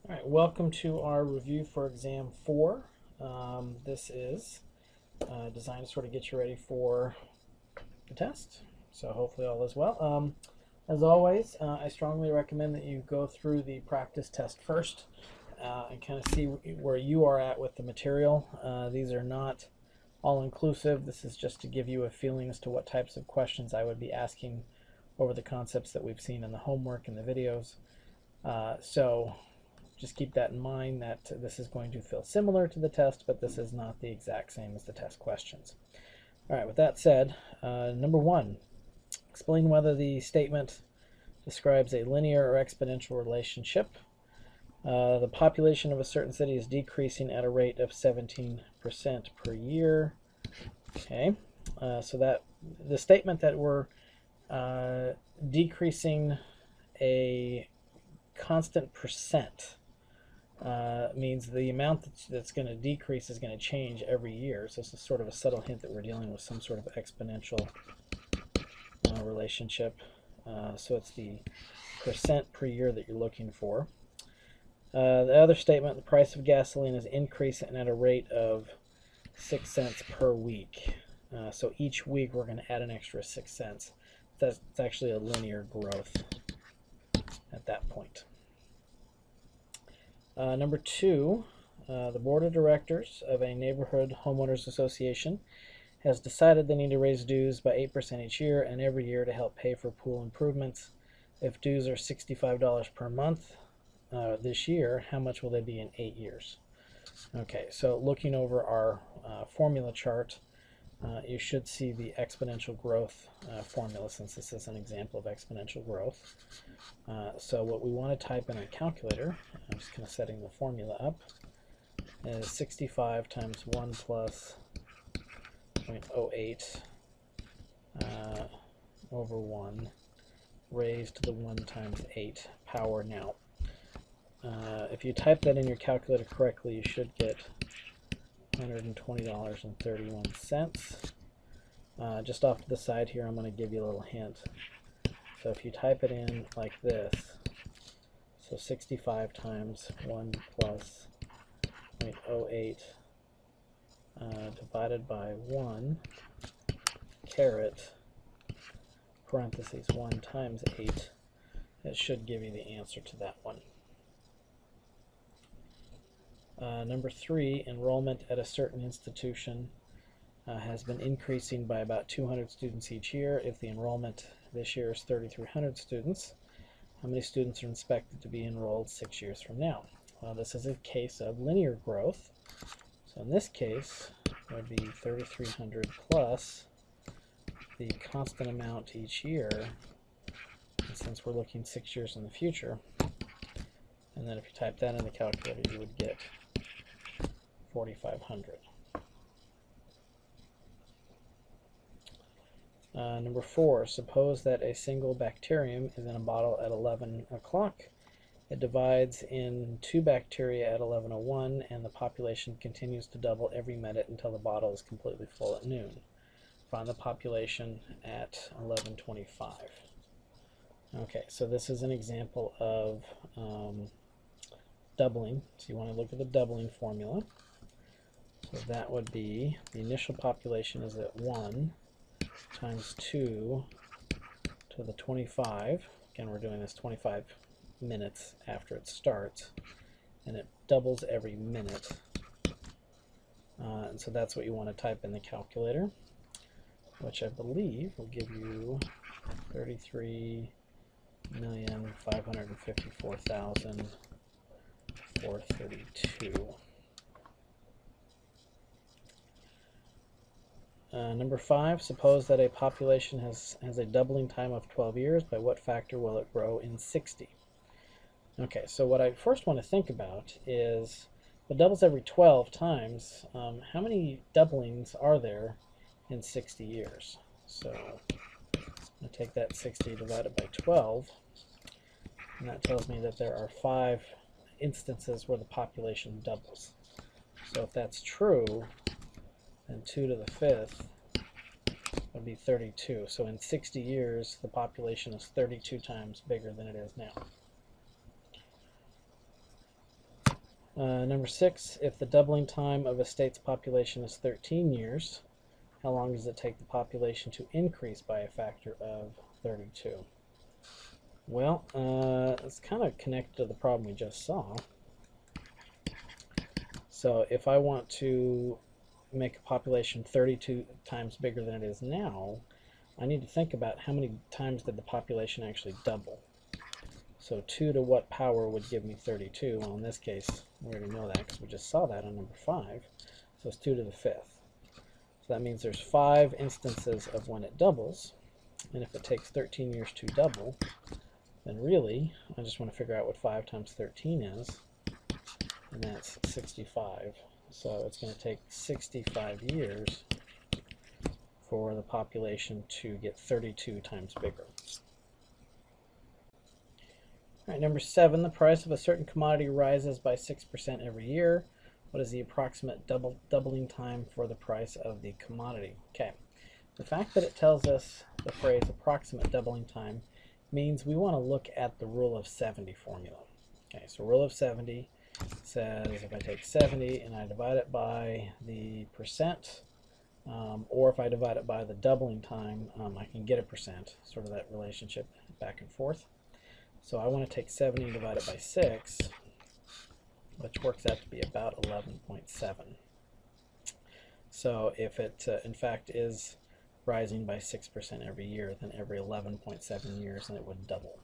All right, welcome to our review for exam 4. This is designed to sort of get you ready for the test, so hopefully all is well. As always, I strongly recommend that you go through the practice test first and kind of see where you are at with the material. These are not all-inclusive. This is just to give you a feeling as to what types of questions I would be asking over the concepts that we've seen in the homework and the videos. So just keep that in mind, that this is going to feel similar to the test, but this is not the exact same as the test questions. All right, with that said, number 1, explain whether the statement describes a linear or exponential relationship. The population of a certain city is decreasing at a rate of 17% per year. Okay, so that the statement that we're decreasing a constant percent means the amount that's going to decrease is going to change every year. So this is sort of a subtle hint that we're dealing with some sort of exponential relationship. So it's the percent per year that you're looking for. The other statement, the price of gasoline is increasing at a rate of 6 cents per week. So each week we're going to add an extra 6 cents. That's actually a linear growth at that point. Number 2, the board of directors of a neighborhood homeowners association has decided they need to raise dues by 8% each year and every year to help pay for pool improvements. If dues are $65 per month this year, how much will they be in 8 years? Okay, so looking over our formula chart, you should see the exponential growth formula, since this is an example of exponential growth. So what we want to type in a calculator, I'm just kind of setting the formula up, is 65 times 1 plus 0.08 over 1 raised to the 1 times 8 power now. If you type that in your calculator correctly, you should get $120.31. Just off to the side here, I'm going to give you a little hint. So if you type it in like this, so 65 times 1 plus 0.08 divided by 1 caret parentheses 1 times 8, it should give you the answer to that one. Number 3, enrollment at a certain institution has been increasing by about 200 students each year. If the enrollment this year is 3,300 students, how many students are expected to be enrolled 6 years from now? Well, this is a case of linear growth. So in this case, it would be 3,300 plus the constant amount each year, and since we're looking 6 years in the future, and then if you type that in the calculator, you would get 4,500. Number 4, suppose that a single bacterium is in a bottle at 11 o'clock. It divides in 2 bacteria at 11:01, and the population continues to double every minute until the bottle is completely full at noon. Find the population at 11:25. Okay, so this is an example of doubling. So you want to look at the doubling formula. So that would be, the initial population is at 1 times 2 to the 25. Again, we're doing this 25 minutes after it starts, and it doubles every minute. And so that's what you want to type in the calculator, which I believe will give you 33,554,432. Number 5, suppose that a population has a doubling time of 12 years. By what factor will it grow in 60? Okay, so what I first want to think about is, if it doubles every 12 times, how many doublings are there in 60 years? So I take that 60 divided by 12, and that tells me that there are 5 instances where the population doubles. So if that's true, then 2 to the 5th would be 32. So in 60 years, the population is 32 times bigger than it is now. Number 6, if the doubling time of a state's population is 13 years, how long does it take the population to increase by a factor of 32? Well, it's kind of connected to the problem we just saw. So if I want to make a population 32 times bigger than it is now, I need to think about how many times did the population actually double. So 2 to what power would give me 32? Well, in this case, we already know that because we just saw that on number 5. So it's 2 to the 5th. So that means there's 5 instances of when it doubles. And if it takes 13 years to double, then really, I just want to figure out what 5 times 13 is. And that's 65. So it's going to take 65 years for the population to get 32 times bigger. All right, number 7, the price of a certain commodity rises by 6% every year. What is the approximate doubling time for the price of the commodity? Okay, the fact that it tells us the phrase approximate doubling time means we want to look at the rule of 70 formula. Okay, so rule of 70 says if I take 70 and I divide it by the percent, or if I divide it by the doubling time, I can get a percent, sort of that relationship back and forth. So I want to take 70 and divide it by 6, which works out to be about 11.7. So if it, in fact, is rising by 6% every year, then every 11.7 years, then it would double.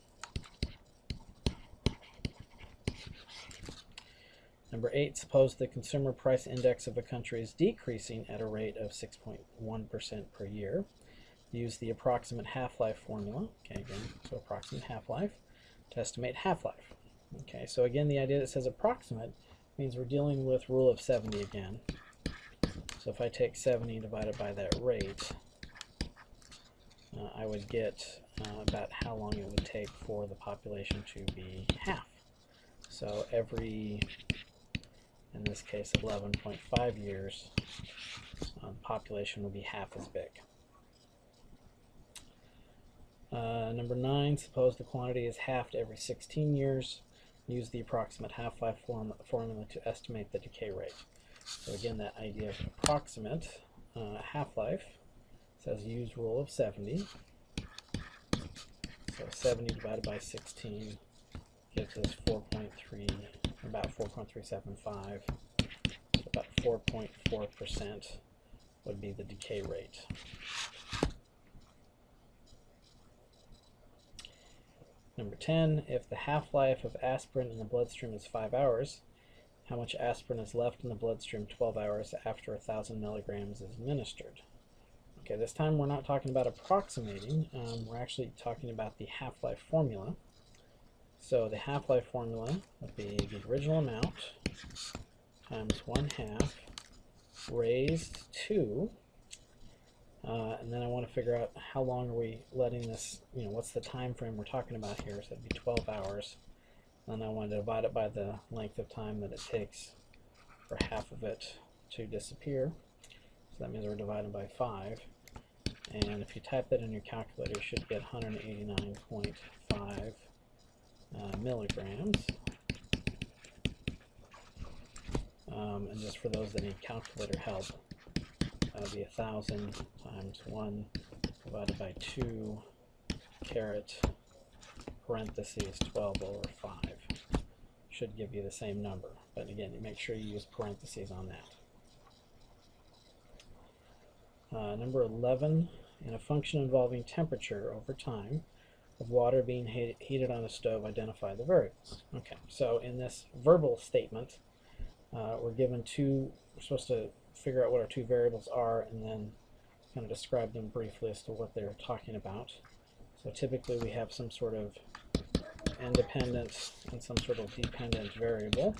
Number 8, suppose the consumer price index of a country is decreasing at a rate of 6.1% per year. Use the approximate half-life formula, okay, again, so approximate half-life, to estimate half-life. Okay, so again, the idea that says approximate means we're dealing with rule of 70 again. So if I take 70 and divide it by that rate, I would get about how long it would take for the population to be half. So every, in this case, 11.5 years, the population would be half as big. Number 9, suppose the quantity is halved every 16 years. Use the approximate half-life formula to estimate the decay rate. So again, that idea of approximate half-life says use rule of 70. So 70 divided by 16 gives us 4.3, about 4.375. So about 4.4% would be the decay rate. Number 10, if the half-life of aspirin in the bloodstream is 5 hours, how much aspirin is left in the bloodstream 12 hours after 1,000 milligrams is administered? Okay, this time we're not talking about approximating, we're actually talking about the half-life formula. So the half-life formula would be the original amount times 1/2 raised to, and then I want to figure out how long are we letting this, what's the time frame we're talking about here, so that'd be 12 hours. And I want to divide it by the length of time that it takes for half of it to disappear. So that means we're dividing by 5. And if you type that in your calculator, you should get 189.5 milligrams. And just for those that need calculator help, that would be 1,000 times 1 divided by 2 caret parentheses 12 over 5. Should give you the same number, but again, you make sure you use parentheses on that. Number 11, in a function involving temperature over time of water being heated on a stove, identify the variables. Okay, so in this verbal statement, we're given we're supposed to figure out what our two variables are and then kind of describe them briefly as to what they're talking about. So typically we have some sort of independent and some sort of dependent variable.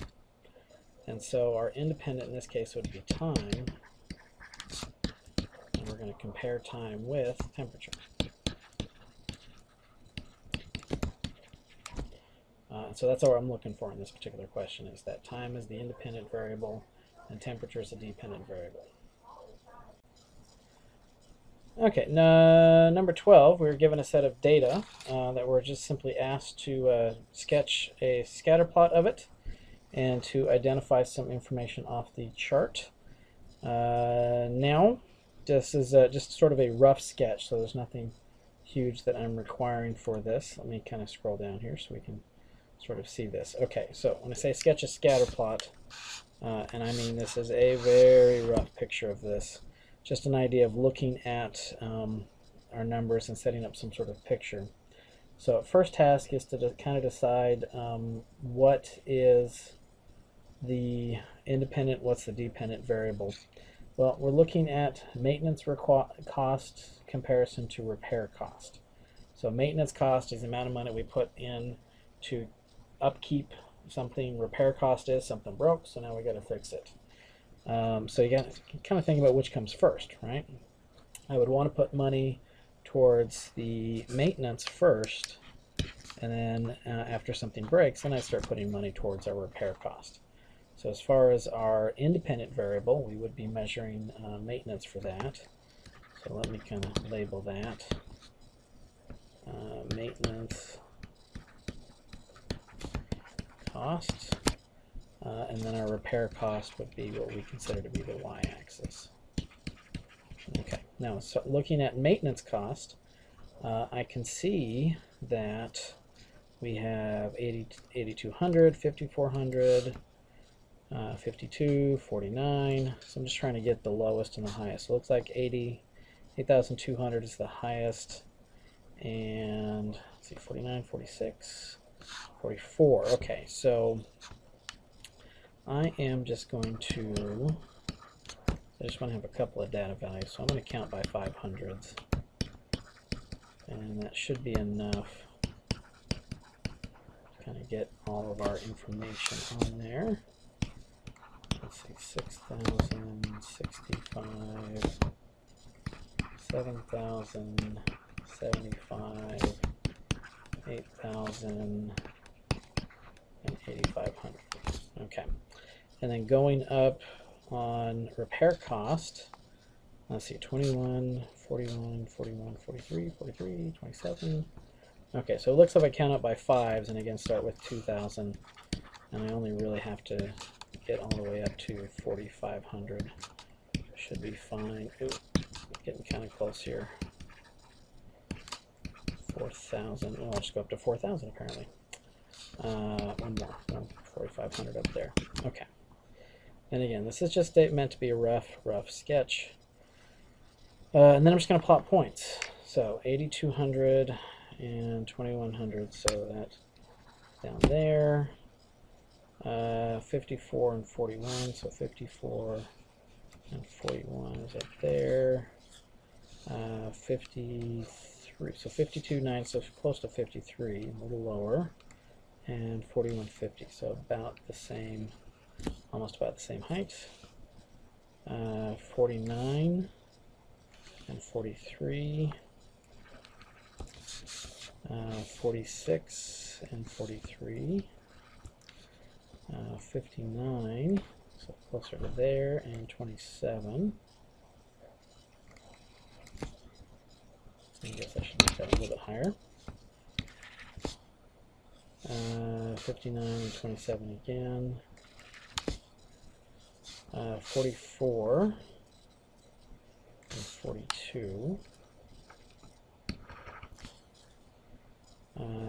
And so our independent in this case would be time, and we're going to compare time with temperature. So that's what I'm looking for in this particular question, is that time is the independent variable and temperature is a dependent variable. Okay, number 12, we were given a set of data that we're just simply asked to sketch a scatter plot of it. and to identify some information off the chart. Now, this is just sort of a rough sketch, so there's nothing huge that I'm requiring for this. Let me kind of scroll down here so we can sort of see this. Okay, so when I say sketch a scatter plot, and I mean this is a very rough picture of this, just an idea of looking at our numbers and setting up some sort of picture. So first task is to kind of decide what is the independent, what's the dependent variable. Well, we're looking at maintenance cost comparison to repair cost. So maintenance cost is the amount of money we put in to upkeep something. Repair cost is something broke, so now we got to fix it. So you got to kind of think about which comes first, right? I would want to put money towards the maintenance first, and then after something breaks, then I start putting money towards our repair cost. So as far as our independent variable, we would be measuring maintenance for that. So let me kind of label that. Maintenance cost. And then our repair cost would be what we consider to be the y-axis. Okay, now so looking at maintenance cost, I can see that we have 8,200, 5,400, 52, 49. So I'm just trying to get the lowest and the highest. So it looks like 8,200 is the highest, and let's see, 49, 46, 44. Okay, so I am just going to, I just want to have a couple of data values, so I'm going to count by 500s, and that should be enough to kind of get all of our information on there. Let's see, 6,000, 65, 7,000, 75, 8,000, and 8,500. Okay, and then going up on repair cost, let's see, 21, 41, 41, 43, 43, 27. Okay, so it looks like I count up by fives, and again start with 2,000, and I only really have to get all the way up to 4,500. Should be fine. Ooh, getting kind of close here. 4,000. Oh, I'll just go up to 4,000 apparently. One more. 4,500 up there. Okay. And again, this is just meant to be a rough sketch. And then I'm just going to plot points. So 8,200 and 2,100. So that's down there. 54 and 41. So 54 and 41 is up there. 53. So 52.9. So close to 53. A little lower. And 41.50, so about the same, almost about the same height. 49 and 43, 46 and 43, 59, so closer to there, and 27. I guess I should make that a little bit higher. 59 and 27 again. 44 and 42.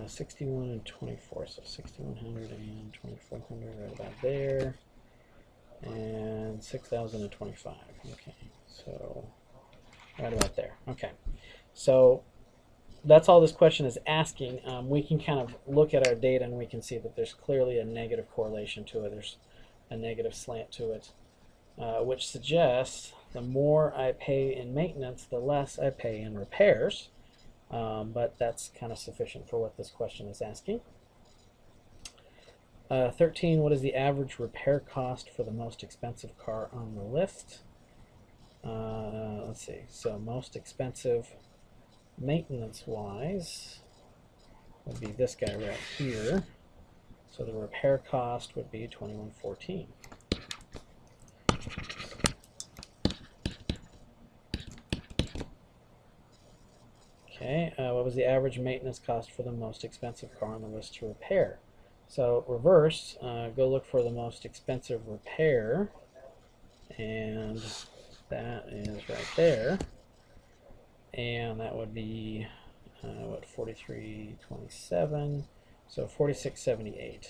61 and 24. So 6,100 and 2,400 right about there. And 6,025. Okay, so right about there. Okay, so that's all this question is asking. We can kind of look at our data and we can see that there's clearly a negative correlation to it. There's a negative slant to it, which suggests the more I pay in maintenance, the less I pay in repairs. But that's kind of sufficient for what this question is asking. 13, what is the average repair cost for the most expensive car on the list? Let's see, so most expensive maintenance-wise would be this guy right here. So the repair cost would be $21.14. Okay, what was the average maintenance cost for the most expensive car on the list to repair? So reverse, go look for the most expensive repair, and that is right there, and that would be what, 43.27, so 46.78.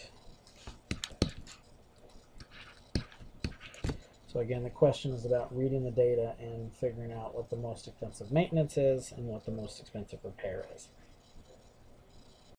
So again, the question is about reading the data and figuring out what the most expensive maintenance is and what the most expensive repair is.